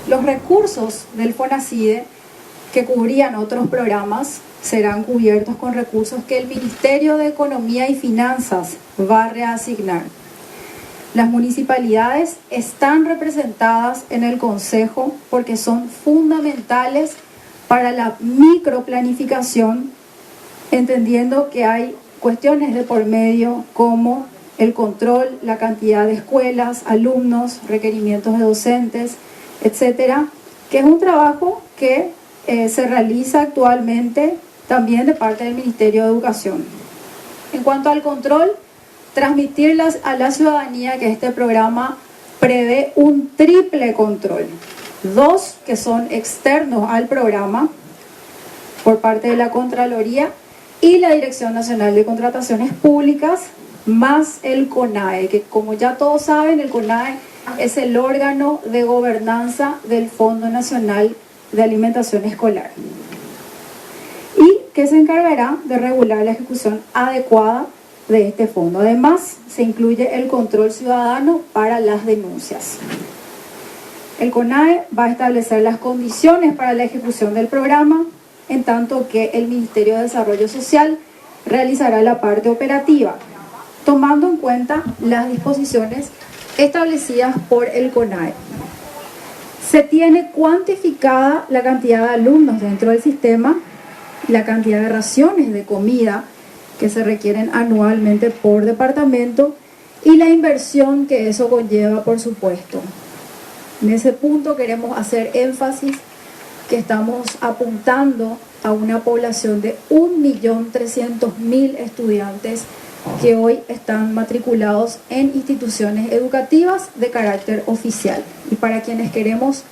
Los recursos del FONACIDE que cubrían otros programas serán cubiertos con recursos que el Ministerio de Economía y Finanzas va a reasignar. Las municipalidades están representadas en el Consejo porque son fundamentales para la microplanificación, entendiendo que hay cuestiones de por medio como el control, la cantidad de escuelas, alumnos, requerimientos de docentes, etcétera, que es un trabajo que se realiza actualmente también de parte del Ministerio de Educación. En cuanto al control, transmitir a la ciudadanía que este programa prevé un triple control. 2 que son externos al programa por parte de la Contraloría y la Dirección Nacional de Contrataciones Públicas, más el CONAE, que como ya todos saben, el CONAE es el órgano de gobernanza del Fondo Nacional de Alimentación Escolar y que se encargará de regular la ejecución adecuada de este fondo. Además, se incluye el control ciudadano para las denuncias. El CONAE va a establecer las condiciones para la ejecución del programa, en tanto que el Ministerio de Desarrollo Social realizará la parte operativa, tomando en cuenta las disposiciones establecidas por el CONAE. Se tiene cuantificada la cantidad de alumnos dentro del sistema, la cantidad de raciones de comida que se requieren anualmente por departamento y la inversión que eso conlleva, por supuesto. En ese punto queremos hacer énfasis que estamos apuntando a una población de 1.300.000 estudiantes que hoy están matriculados en instituciones educativas de carácter oficial y para quienes queremos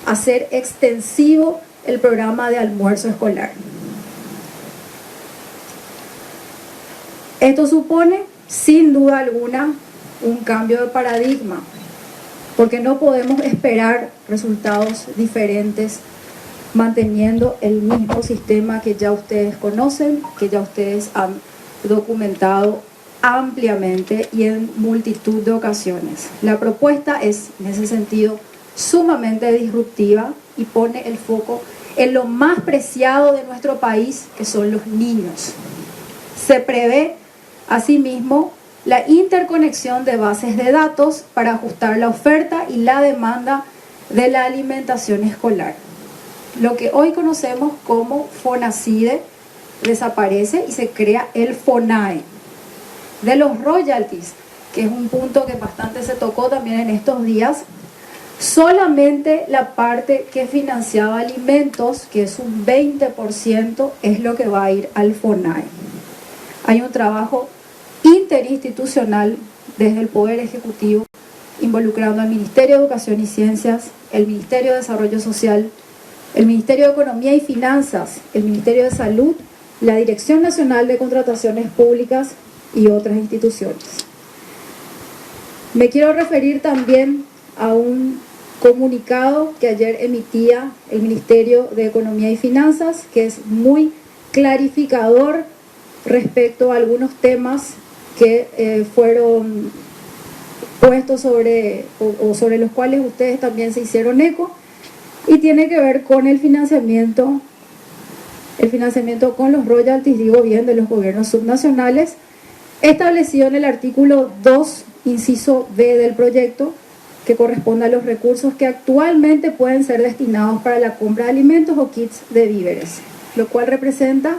hacer extensivo el programa de almuerzo escolar. Esto supone, sin duda alguna, un cambio de paradigma, porque no podemos esperar resultados diferentes manteniendo el mismo sistema que ya ustedes conocen, que ya ustedes han documentado ampliamente y en multitud de ocasiones. La propuesta es, en ese sentido, sumamente disruptiva y pone el foco en lo más preciado de nuestro país, que son los niños. Se prevé, asimismo, la interconexión de bases de datos para ajustar la oferta y la demanda de la alimentación escolar. Lo que hoy conocemos como FONACIDE desaparece y se crea el FONAE. De los royalties, que es un punto que bastante se tocó también en estos días, solamente la parte que financiaba alimentos, que es un 20%, es lo que va a ir al FONAE. Hay un trabajo interinstitucional desde el Poder Ejecutivo, involucrando al Ministerio de Educación y Ciencias, el Ministerio de Desarrollo Social, el Ministerio de Economía y Finanzas, el Ministerio de Salud, la Dirección Nacional de Contrataciones Públicas y otras instituciones. Me quiero referir también a un comunicado que ayer emitía el Ministerio de Economía y Finanzas, que es muy clarificador respecto a algunos temas que fueron puestos sobre los cuales ustedes también se hicieron eco, y tiene que ver con el financiamiento con los royalties, digo bien, de los gobiernos subnacionales, establecido en el artículo 2, inciso B del proyecto, que corresponde a los recursos que actualmente pueden ser destinados para la compra de alimentos o kits de víveres, lo cual representa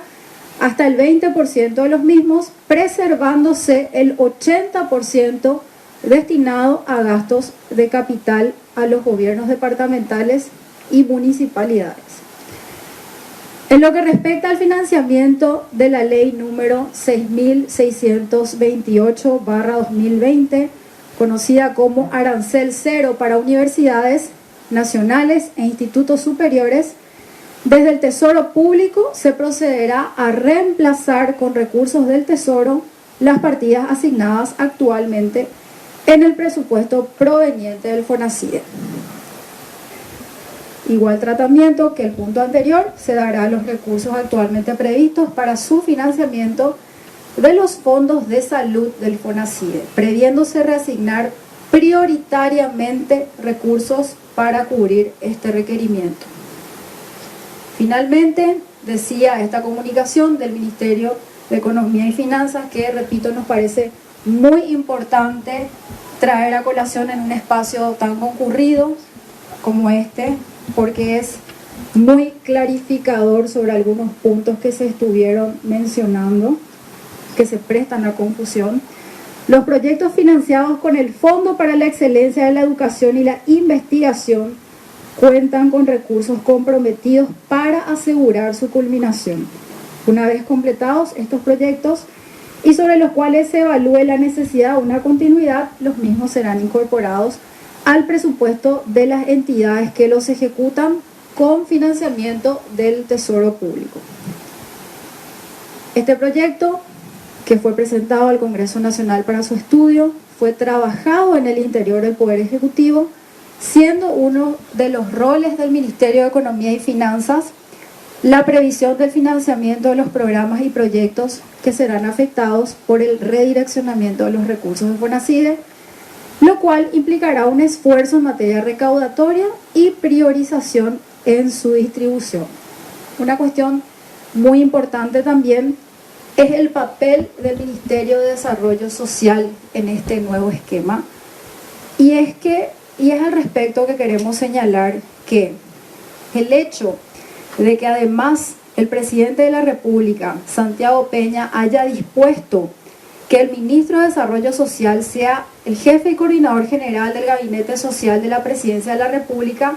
hasta el 20% de los mismos, preservándose el 80% destinado a gastos de capital a los gobiernos departamentales y municipalidades. En lo que respecta al financiamiento de la ley número 6.628/2020, conocida como Arancel Cero para universidades nacionales e institutos superiores, desde el Tesoro Público se procederá a reemplazar con recursos del Tesoro las partidas asignadas actualmente en el presupuesto proveniente del FONACIDE. Igual tratamiento que el punto anterior se dará a los recursos actualmente previstos para su financiamiento de los fondos de salud del FONACIDE, previéndose reasignar prioritariamente recursos para cubrir este requerimiento. Finalmente, decía esta comunicación del Ministerio de Economía y Finanzas que, repito, nos parece muy importante traer a colación en un espacio tan concurrido como este, porque es muy clarificador sobre algunos puntos que se estuvieron mencionando, que se prestan a confusión. Los proyectos financiados con el Fondo para la Excelencia de la Educación y la Investigación cuentan con recursos comprometidos para asegurar su culminación. Una vez completados estos proyectos y sobre los cuales se evalúe la necesidad de una continuidad, los mismos serán incorporados al presupuesto de las entidades que los ejecutan con financiamiento del Tesoro Público. Este proyecto, que fue presentado al Congreso Nacional para su estudio, fue trabajado en el interior del Poder Ejecutivo, siendo uno de los roles del Ministerio de Economía y Finanzas la previsión del financiamiento de los programas y proyectos que serán afectados por el redireccionamiento de los recursos de FONACIDE, lo cual implicará un esfuerzo en materia recaudatoria y priorización en su distribución. Una cuestión muy importante también es el papel del Ministerio de Desarrollo Social en este nuevo esquema, y es al respecto que queremos señalar que el hecho de que además el presidente de la República, Santiago Peña, haya dispuesto que el ministro de Desarrollo Social sea el jefe y coordinador general del Gabinete Social de la Presidencia de la República,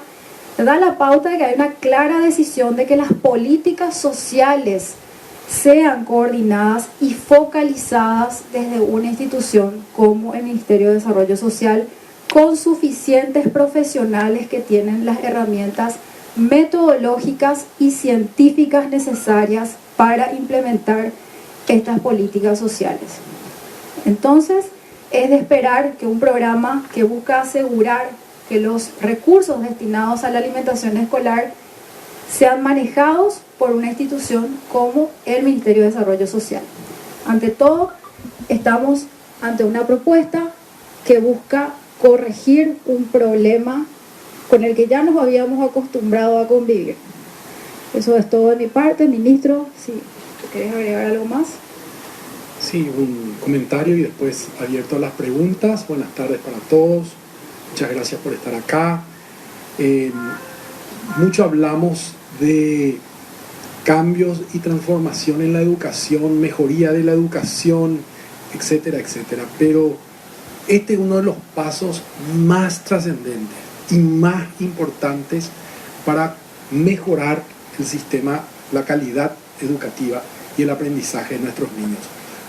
da la pauta de que hay una clara decisión de que las políticas sociales sean coordinadas y focalizadas desde una institución como el Ministerio de Desarrollo Social, con suficientes profesionales que tienen las herramientas metodológicas y científicas necesarias para implementar estas políticas sociales. Entonces, es de esperar que un programa que busca asegurar que los recursos destinados a la alimentación escolar sean manejados por una institución como el Ministerio de Desarrollo Social. Ante todo, estamos ante una propuesta que busca corregir un problema con el que ya nos habíamos acostumbrado a convivir. Eso es todo de mi parte. Ministro, si querés agregar algo más. Sí, un comentario y después abierto a las preguntas. Buenas tardes para todos. Muchas gracias por estar acá. Mucho hablamos de cambios y transformación en la educación, mejoría de la educación, etcétera, etcétera. Pero este es uno de los pasos más trascendentes y más importantes para mejorar el sistema, la calidad educativa y el aprendizaje de nuestros niños.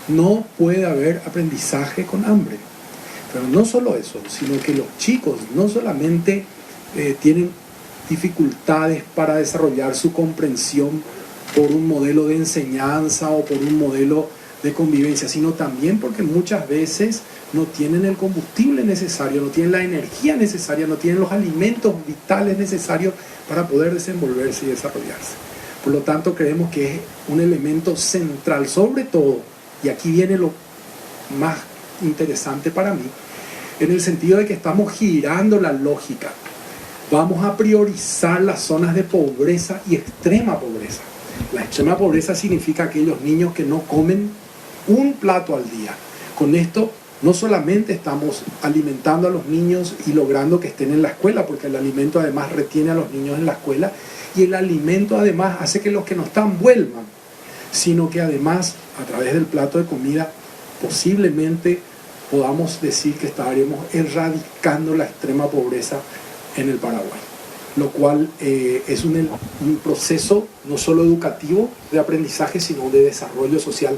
No puede haber aprendizaje con hambre. Pero no solo eso, sino que los chicos no solamente tienen dificultades para desarrollar su comprensión por un modelo de enseñanza o por un modelo de convivencia, sino también porque muchas veces no tienen el combustible necesario, no tienen la energía necesaria, no tienen los alimentos vitales necesarios para poder desenvolverse y desarrollarse. Por lo tanto, creemos que es un elemento central, sobre todo, y aquí viene lo más interesante para mí, en el sentido de que estamos girando la lógica. Vamos a priorizar las zonas de pobreza y extrema pobreza. La extrema pobreza significa aquellos niños que no comen un plato al día. Con esto no solamente estamos alimentando a los niños y logrando que estén en la escuela, porque el alimento además retiene a los niños en la escuela, y el alimento además hace que los que no están vuelvan, sino que además a través del plato de comida posiblemente podamos decir que estaremos erradicando la extrema pobreza en el Paraguay, lo cual es un proceso no solo educativo de aprendizaje, sino de desarrollo social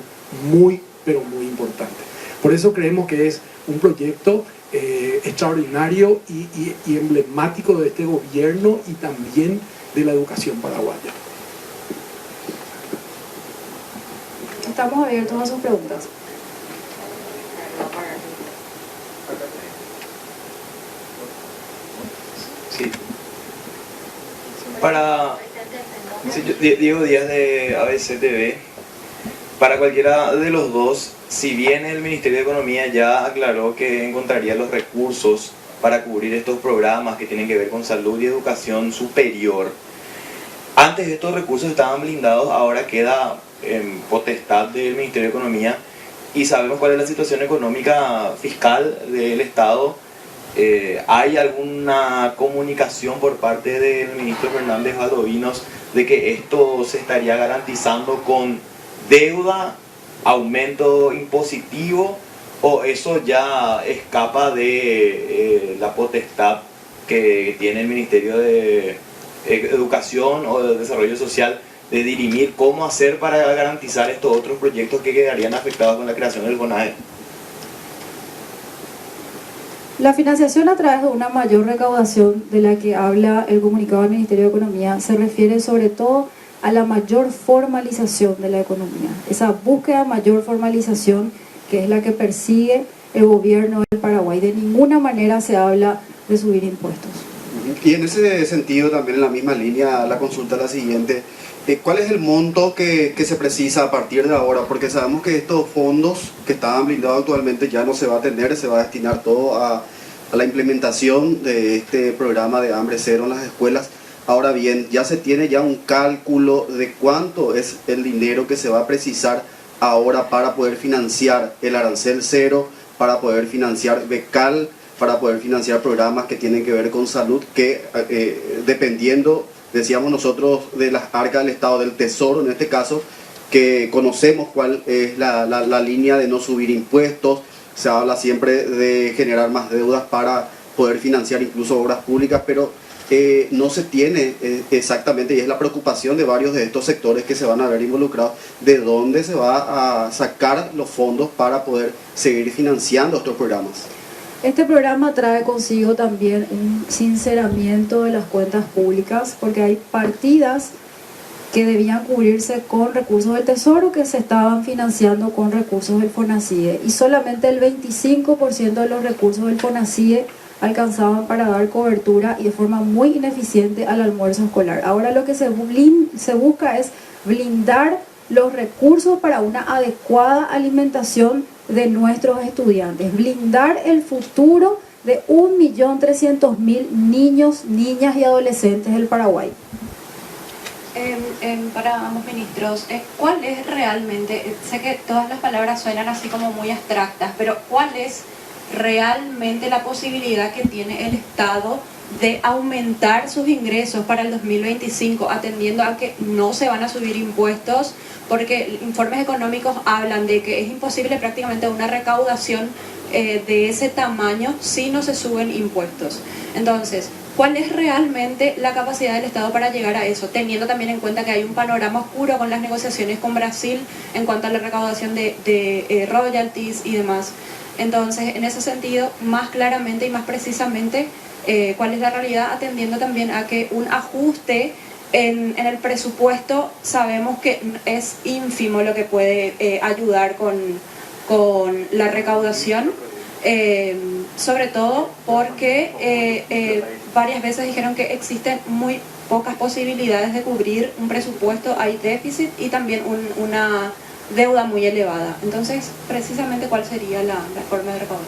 muy, pero muy importante. Por eso creemos que es un proyecto extraordinario y emblemático de este gobierno y también de la educación paraguaya. Estamos abiertos a sus preguntas. Sí. Diego Díaz de ABCTV. Para cualquiera de los dos, si bien el Ministerio de Economía ya aclaró que encontraría los recursos para cubrir estos programas que tienen que ver con salud y educación superior, antes estos recursos estaban blindados, ahora queda en potestad del Ministerio de Economía y sabemos cuál es la situación económica fiscal del Estado. ¿Hay alguna comunicación por parte del ministro Fernández Valdovinos de que esto se estaría garantizando con deuda, aumento impositivo, o eso ya escapa de la potestad que tiene el Ministerio de Educación o de Desarrollo Social de dirimir cómo hacer para garantizar estos otros proyectos que quedarían afectados con la creación del FONAE? La financiación a través de una mayor recaudación de la que habla el comunicado del Ministerio de Economía se refiere sobre todo a la mayor formalización de la economía. Esa búsqueda de mayor formalización que es la que persigue el gobierno del Paraguay. De ninguna manera se habla de subir impuestos. Y en ese sentido, también en la misma línea, la consulta es la siguiente. ¿Cuál es el monto que se precisa a partir de ahora? Porque sabemos que estos fondos que estaban blindados actualmente ya no se va a tener, se va a destinar todo a la implementación de este programa de hambre cero en las escuelas. Ahora bien, ya se tiene ya un cálculo de cuánto es el dinero que se va a precisar ahora para poder financiar el arancel cero, para poder financiar Becal, para poder financiar programas que tienen que ver con salud, que dependiendo, decíamos nosotros, de las arcas del Estado, del Tesoro en este caso, que conocemos cuál es la línea de no subir impuestos. Se habla siempre de generar más deudas para poder financiar incluso obras públicas, pero no se tiene exactamente, y es la preocupación de varios de estos sectores que se van a ver involucrados, de dónde se va a sacar los fondos para poder seguir financiando estos programas. Este programa trae consigo también un sinceramiento de las cuentas públicas, porque hay partidas que debían cubrirse con recursos del Tesoro que se estaban financiando con recursos del FONACIDE, y solamente el 25% de los recursos del FONACIDE alcanzaban para dar cobertura y de forma muy ineficiente al almuerzo escolar. Ahora lo que se busca es blindar los recursos para una adecuada alimentación de nuestros estudiantes, blindar el futuro de 1.300.000 niños, niñas y adolescentes del Paraguay. Para ambos ministros, ¿cuál es realmente, sé que todas las palabras suenan así como muy abstractas, pero cuál es realmente la posibilidad que tiene el Estado de aumentar sus ingresos para el 2025, atendiendo a que no se van a subir impuestos? Porque informes económicos hablan de que es imposible prácticamente una recaudación de ese tamaño si no se suben impuestos. Entonces, ¿cuál es realmente la capacidad del Estado para llegar a eso? Teniendo también en cuenta que hay un panorama oscuro con las negociaciones con Brasil en cuanto a la recaudación de royalties y demás. Entonces, en ese sentido, más claramente y más precisamente, ¿cuál es la realidad? Atendiendo también a que un ajuste en el presupuesto sabemos que es ínfimo lo que puede ayudar con la recaudación, sobre todo porque varias veces dijeron que existen muy pocas posibilidades de cubrir un presupuesto, hay déficit y también una deuda muy elevada. Entonces, precisamente, ¿cuál sería la forma de recaudar?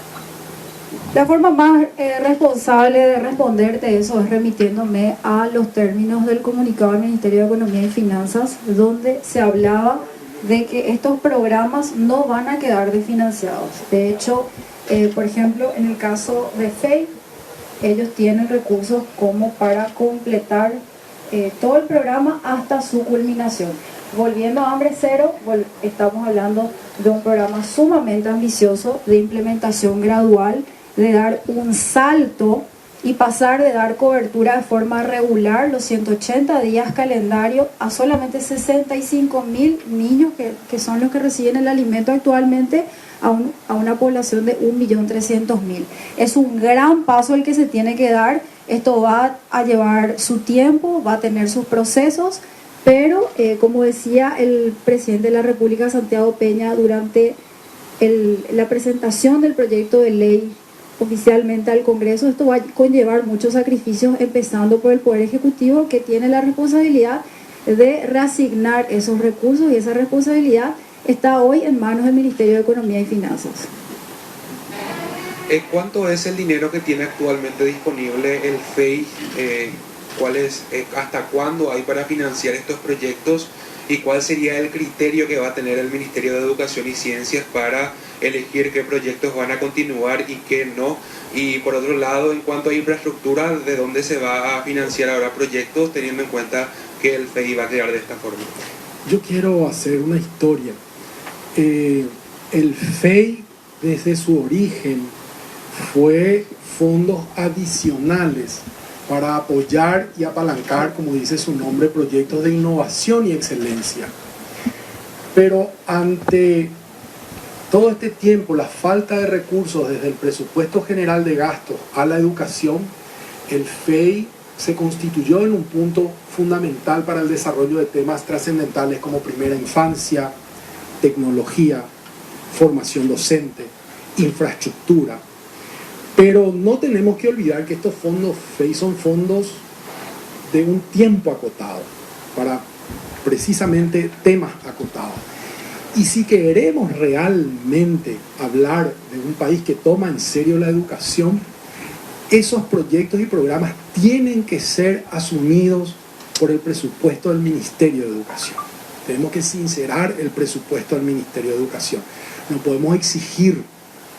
La forma más responsable de responderte eso es remitiéndome a los términos del comunicado del Ministerio de Economía y Finanzas, donde se hablaba de que estos programas no van a quedar desfinanciados. De hecho, por ejemplo, en el caso de FEI, ellos tienen recursos como para completar todo el programa hasta su culminación. Volviendo a Hambre Cero, estamos hablando de un programa sumamente ambicioso, de implementación gradual, de dar un salto y pasar de dar cobertura de forma regular los 180 días calendario a solamente 65.000 niños que son los que reciben el alimento actualmente a una población de 1.300.000. Es un gran paso el que se tiene que dar. Esto va a llevar su tiempo, va a tener sus procesos, pero como decía el presidente de la República, Santiago Peña, durante la presentación del proyecto de ley oficialmente al Congreso, esto va a conllevar muchos sacrificios, empezando por el Poder Ejecutivo, que tiene la responsabilidad de reasignar esos recursos, y esa responsabilidad está hoy en manos del Ministerio de Economía y Finanzas. ¿Cuánto es el dinero que tiene actualmente disponible el FEI? ¿Hasta cuándo hay para financiar estos proyectos? ¿Y cuál sería el criterio que va a tener el Ministerio de Educación y Ciencias para elegir qué proyectos van a continuar y qué no? Y por otro lado, en cuanto a infraestructura, ¿de dónde se va a financiar ahora proyectos, teniendo en cuenta que el FEI va a quedar de esta forma? Yo quiero hacer una historia. El FEI, desde su origen, fue fondos adicionales para apoyar y apalancar, como dice su nombre, proyectos de innovación y excelencia. Pero ante todo este tiempo, la falta de recursos desde el presupuesto general de gastos a la educación, el FEI se constituyó en un punto fundamental para el desarrollo de temas trascendentales como primera infancia, tecnología, formación docente, infraestructura. Pero no tenemos que olvidar que estos fondos FEI son fondos de un tiempo acotado, para precisamente temas acotados. Y si queremos realmente hablar de un país que toma en serio la educación, esos proyectos y programas tienen que ser asumidos por el presupuesto del Ministerio de Educación. Tenemos que sincerar el presupuesto del Ministerio de Educación. No podemos exigir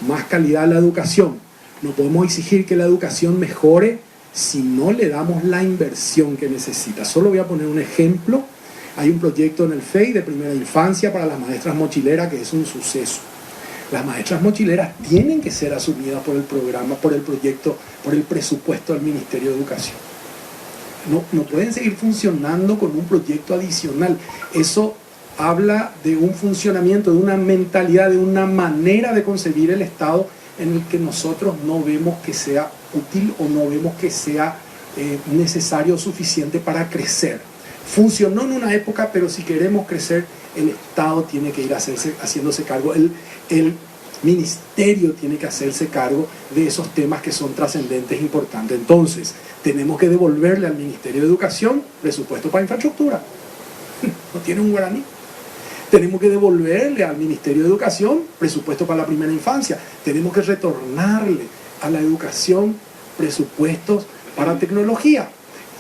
más calidad a la educación. No podemos exigir que la educación mejore si no le damos la inversión que necesita. Solo voy a poner un ejemplo. Hay un proyecto en el FEI de primera infancia para las maestras mochileras que es un suceso. Las maestras mochileras tienen que ser asumidas por el programa, por el proyecto, por el presupuesto del Ministerio de Educación. No pueden seguir funcionando con un proyecto adicional. Eso habla de un funcionamiento, de una mentalidad, de una manera de concebir el Estado en el que nosotros no vemos que sea útil o no vemos que sea necesario o suficiente para crecer. Funcionó en una época, pero si queremos crecer, el Estado tiene que ir haciéndose cargo, el Ministerio tiene que hacerse cargo de esos temas que son trascendentes e importantes. Entonces, tenemos que devolverle al Ministerio de Educación presupuesto para infraestructura. No tiene un guaraní. Tenemos que devolverle al Ministerio de Educación presupuesto para la primera infancia. Tenemos que retornarle a la educación presupuestos para tecnología.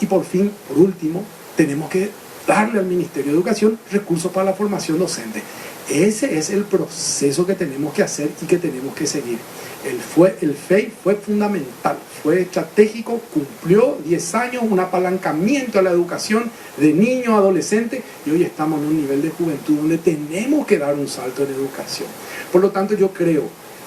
Y por fin, por último, tenemos que darle al Ministerio de Educación recursos para la formación docente. Ese es el proceso que tenemos que hacer y que tenemos que seguir. El FEI fue fundamental, fue estratégico, cumplió 10 años, un apalancamiento a la educación de niños, adolescentes, y hoy estamos en un nivel de juventud donde tenemos que dar un salto en educación. Por lo tanto, yo creo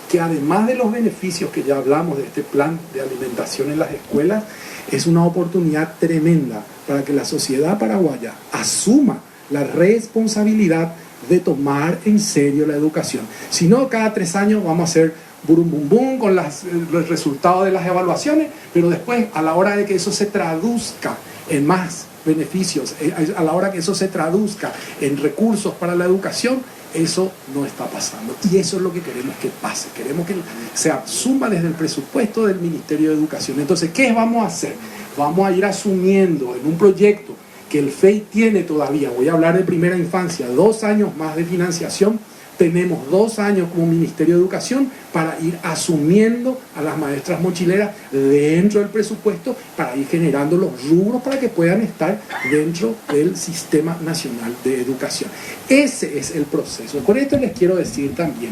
que además de los beneficios que ya hablamos de este plan de alimentación en las escuelas, es una oportunidad tremenda para que la sociedad paraguaya asuma la responsabilidad de tomar en serio la educación. Si no, cada 3 años vamos a hacer burum bum bum con los resultados de las evaluaciones, pero después, a la hora de que eso se traduzca en más beneficios, a la hora que eso se traduzca en recursos para la educación, eso no está pasando. Y eso es lo que queremos que pase. Queremos que se asuma desde el presupuesto del Ministerio de Educación. Entonces, ¿qué vamos a hacer? Vamos a ir asumiendo en un proyecto que el FEI tiene todavía, voy a hablar de primera infancia, 2 años más de financiación. Tenemos 2 años como Ministerio de Educación para ir asumiendo a las maestras mochileras dentro del presupuesto, para ir generando los rubros para que puedan estar dentro del Sistema Nacional de Educación. Ese es el proceso. Con esto les quiero decir también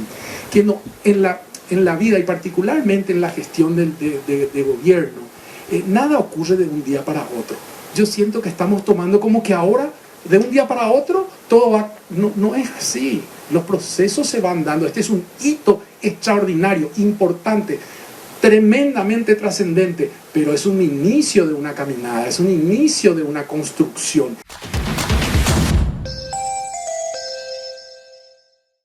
que no, en la vida y particularmente en la gestión de gobierno, nada ocurre de un día para otro. Yo siento que estamos tomando como que ahora, de un día para otro, todo va... No es así. Los procesos se van dando. Este es un hito extraordinario, importante, tremendamente trascendente, pero es un inicio de una caminada, es un inicio de una construcción.